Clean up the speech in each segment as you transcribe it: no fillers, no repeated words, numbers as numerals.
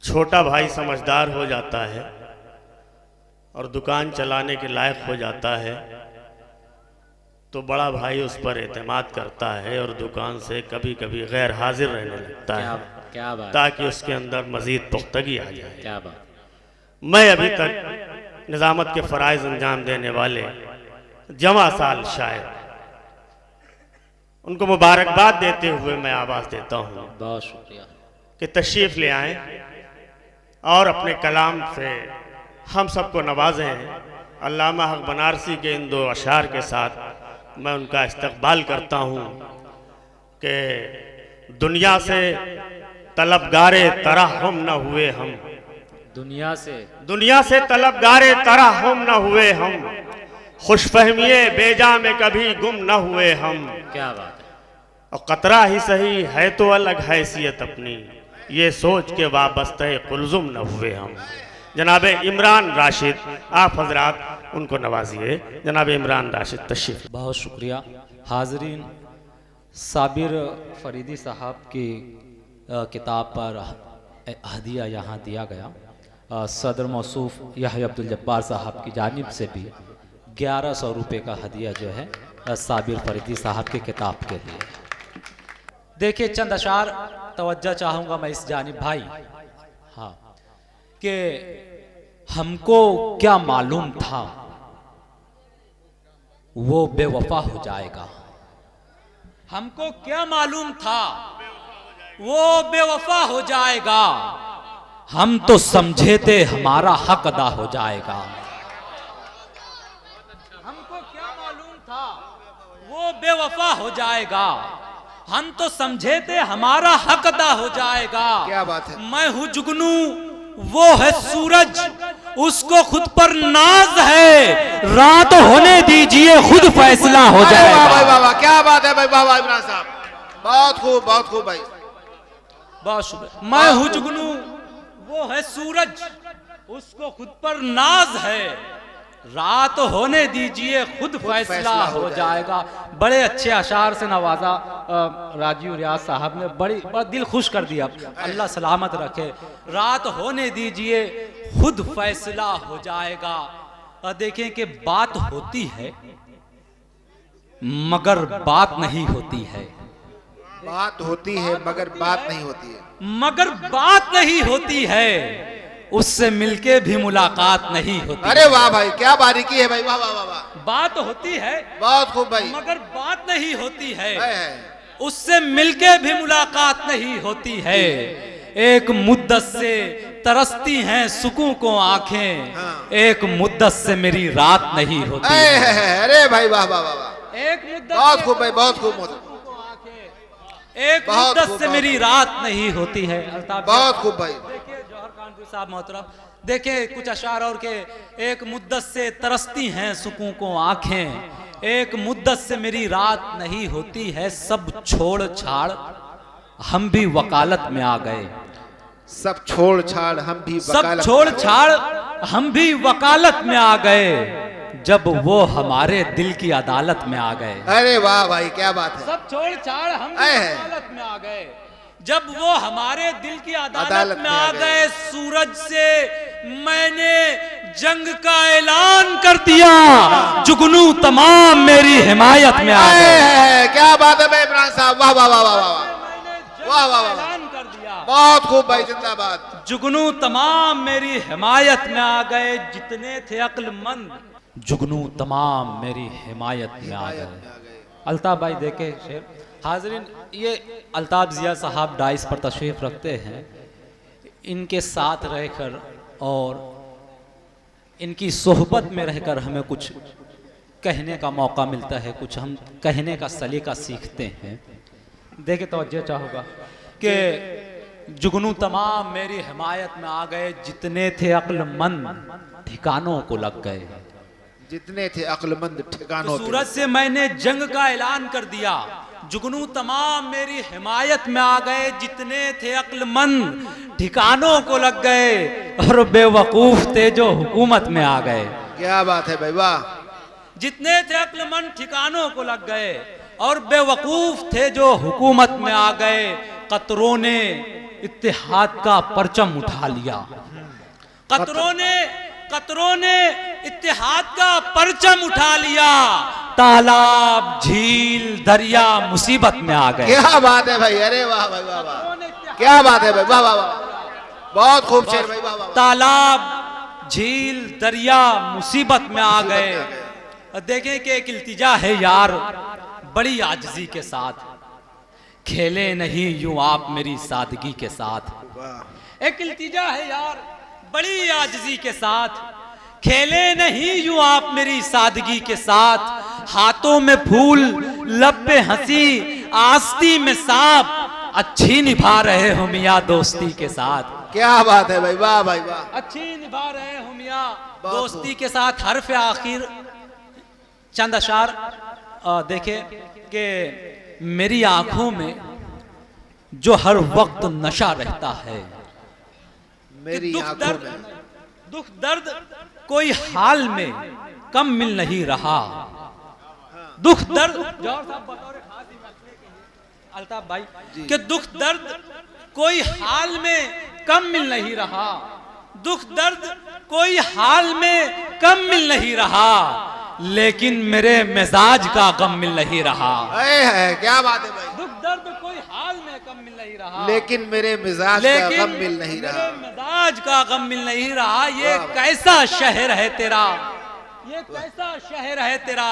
छोटा भाई समझदार हो जाता है और दुकान चलाने के लायक हो जाता है तो बड़ा भाई उस पर एतमाद करता है और दुकान से कभी कभी गैर हाजिर रहने लगता है क्या बात, ताकि उसके अंदर मजीद पुख्तगी आ जाए। क्या बात। मैं अभी तक निज़ामत के फ़राइज़ अंजाम देने वाले जमा साल शायर उनको मुबारकबाद देते हुए मैं आवाज़ देता हूँ बहुत शुक्रिया कि तशरीफ़ ले आएँ और अपने कलाम से हम सबको नवाजें। अल्लामा हक बनारसी के इन दो अशार के साथ मैं उनका इस्तक़बाल करता हूँ कि दुनिया से तलबगारे तरहम न हुए हम, दुनिया से तलबगारे तरहम न हुए हम, खुशफहमिये बेजा में कभी गुम न हुए हम। क्या बात है। और कतरा ही सही है तो अलग हैसियत अपनी, ये सोच के वाबस्ते कुलजुम न हुए हम। जनाब इमरान राशिद, आप हजरात उनको नवाजिए। जनाब इमरान राशिद तशरीफ। बहुत शुक्रिया। हाजरीन, साबिर फरीदी साहब की किताब पर हदिया यहाँ दिया गया। सदर मौसूफ याह्या अब्दुल जब्बार साहब की जानिब से भी 1100 रुपये का हदिया जो है साबिर फरीदी साहब की किताब के लिए। देखिए, चंद अशार तवज्जो चाहूँगा मैं इस जानिब भाई। हाँ, कि हमको क्या मालूम था वो बेवफा हो जाएगा, हमको क्या मालूम था वो बेवफा हो जाएगा, हम तो समझे थे हमारा हक अदा हो जाएगा। हमको क्या मालूम था वो बेवफा हो जाएगा, हम तो समझे थे हमारा हक अदा हो जाएगा। क्या बात है। मैं हूँ जुगनू, वो है सूरज, उसको खुद पर नाज है, रात होने दीजिए खुद फैसला हो जाएगा। भाई वाह वाह, क्या बात है भाई, वाह वाह इमरान साहब, बहुत खूब भाई, बहुत शुक्रिया। मैं हूँ जुगनू, वो है सूरज, उसको खुद पर नाज है, रात होने दीजिए खुद फैसला हो जाएगा। बड़े अच्छे अशार से नवाजा राजीव रियाज साहब ने, बड़ा दिल खुश कर दिया। अल्लाह सलामत रखे। रात होने दीजिए खुद फैसला हो जाएगा। देखें कि बात होती है मगर बात नहीं होती है, बात होती है मगर बात नहीं होती है, मगर बात नहीं होती है, उससे मिलके भी मुलाकात नहीं होती। अरे वाह भाई, क्या बारीकी है भाई, वाह वाह वाह वाह। बात होती है बहुत खूब भाई, मगर बात नहीं होती है, है। उससे मिलके भी मुलाकात नहीं होती है। एक मुद्दत से तरसती हैं सुकून को आंखें, हाँ। एक मुद्दत से मेरी रात नहीं होती है। अरे भाई वाह वाह वाह वाह, एक मुद्दत बहुत से खूब भाई, बहुत खूब, एक बहुत मुद्दत खूब, से बहुत मेरी रात नहीं होती है। बहुत खूब भाई। देखिए जौहर कानपुरी साहब मोहतरम, देखिए कुछ अशार और के। एक मुद्दत से तरसती हैं सुकून को आंखें, एक मुद्दत से मेरी रात नहीं होती है, सब छोड़ छाड़ हम भी वकालत में आ गए, सब छोड़ छाड़ हम भी सब छोड़ छाड़ हम भी वकालत में आ गए, जब वो हमारे दिल की अदालत में आ गए। अरे वाह भाई, क्या बात है। सब छोड़ छाड़ हम भी अदालत में आ गए, जब वो हमारे दिल की अदालत में आ गए। सूरज से मैंने जंग का ऐलान कर दिया, जुगनू तमाम मेरी हिमायत में आ गए। क्या बात है भाई इमरान साहब, वाह वाह वाह वाह वाह वाह वाह, ऐलान कर दिया, बहुत खूब भाई, जिंदाबाद। जुगनू तमाम मेरी हिमायत में आ गए, जितने थे अक्लमंद जुगनू तमाम मेरी हिमायत में आ गए। अल्ताफ भाई देखे शेर। हाजरीन, ये अल्ताफ जिया साहब डाइस पर तशरीफ़ रखते हैं। इनके साथ रहकर और इनकी सोहबत में रहकर हमें कुछ कहने का मौका मिलता है, कुछ हम कहने का सलीका सीखते हैं। देखे तवज्जो चाहूँगा कि जुगनू तमाम मेरी हिमायत में आ गए, जितने थे अक्लमंद ठिकानों को लग गए, जितने थे अक्लमंद ठिकानों। सूरज से मैंने जंग का ऐलान कर दिया, जुगनू तमाम मेरी हिमायत में आ गए, जितने थे अक्लमंद ठिकानों को लग गए, और बेवकूफ थे जो हुकूमत में आ गए। क्या बात है भाई, वाह। जितने थे अक्लमंद ठिकानों को लग गए, और बेवकूफ थे जो हुकूमत में आ गए। कतरों ने इत्तेहाद का परचम उठा लिया। कतरों ने इत्तेहाद का परचम उठा लिया। तालाब, झील, दरिया मुसीबत में आ गए। क्या बात है भाई, अरे वाह भाई वाह वाह, क्या बात है भाई, वाह वाह वाह, बहुत खूब शेर भाई, वाह वाह। तालाब, झील, दरिया मुसीबत में आ गए। देखें कि एक इल्तिजा है यार बड़ी आजिज़ी के साथ, खेले नहीं यूं आप मेरी सादगी के साथ। एक इल्तिजा है यार बड़ी आजिज़ी के साथ, खेले नहीं यूं आप मेरी सादगी के साथ। हाथों में फूल, लब पे हंसी, आस्ती में सांप, अच्छी निभा रहे हो मियां दोस्ती के साथ। क्या बात है भाई, वाह भाई वाह, अच्छी निभा रहे हो मियां दोस्ती के साथ। हर्फ आखिर चंद अशार देखे कि मेरी आंखों में जो हर वक्त नशा रहता है, मेरी आंखों में दुख दर्द कोई हाल में कम मिल नहीं रहा। दुख दर्द जौहर साहब बतौर खास अल्ताफ भाई कि दुख दर्द कोई हाल में कम मिल नहीं रहा। दुख दर्द कोई हाल में कम मिल नहीं रहा, लेकिन मेरे मिजाज का गम मिल नहीं रहा। है, क्या बात है भाई, दुख दर्द कोई हाल में कम मिल नहीं रहा, लेकिन मेरे मिजाज का गम मिल नहीं रहा। मिजाज का गम मिल नहीं रहा। ये कैसा शहर है तेरा, ये कैसा शहर है तेरा,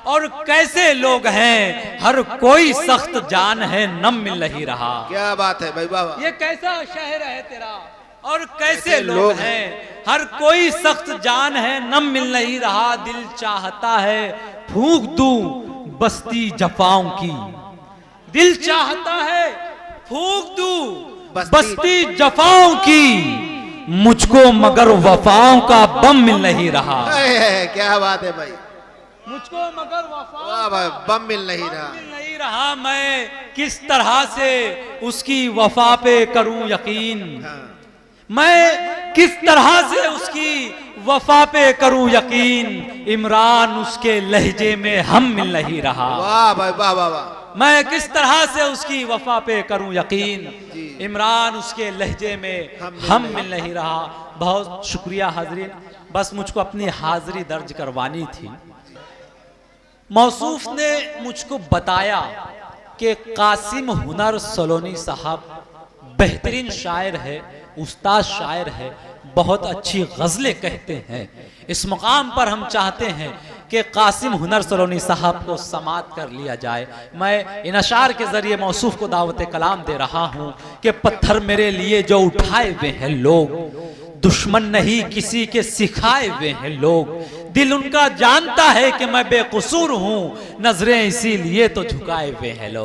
और कैसे लोग हैं, हर कोई सख्त जान है नम मिल नहीं रहा। क्या बात है भाई, वाह। ये कैसा शहर है तेरा, और कैसे लोग हैं, हर कोई सख्त जान है नम मिल नहीं रहा। दिल चाहता है फूंक दूं बस्ती जफाओं की, दिल चाहता है फूंक दूं बस्ती जफाओं की, मुझको मगर वफाओं का बम मिल नहीं रहा। क्या बात है भाई, मुझको मगर वफाओं वाह भाई, बम मिल नहीं रहा। मिल नहीं रहा। मैं किस तरह से उसकी वफा पे करूं यकीन, मैं किस तरह से उसकी वफा पे करूं यकीन। इमरान उसके लहजे में हम मिल नहीं रहा। वाह भाई, वाह वाह वाह, मैं किस तरह से उसकी वफा पे करूं यकीन, इमरान उसके लहजे में हम मिल नहीं रहा। बहुत शुक्रिया हाजरीन, बस मुझको अपनी हाजिरी दर्ज करवानी थी। मौसूफ ने मुझको बताया कि कासिम हुनर सलोनी साहब बेहतरीन शायर है, उस्ताद शायर है, बहुत अच्छी गज़लें कहते हैं। इस मुकाम पर हम चाहते हैं कि कासिम हुनर सलोनी साहब को समात कर लिया जाए। मैं इन अशार के ज़रिए मौसूफ को दावत कलाम दे रहा हूँ कि पत्थर मेरे लिए जो उठाए हुए हैं लोग, दुश्मन नहीं किसी के सिखाए हुए हैं लोग। दिल उनका जानता है कि मैं बेकसूर हूँ, नजरें इसीलिए तो झुकाए हुए हैं लोग।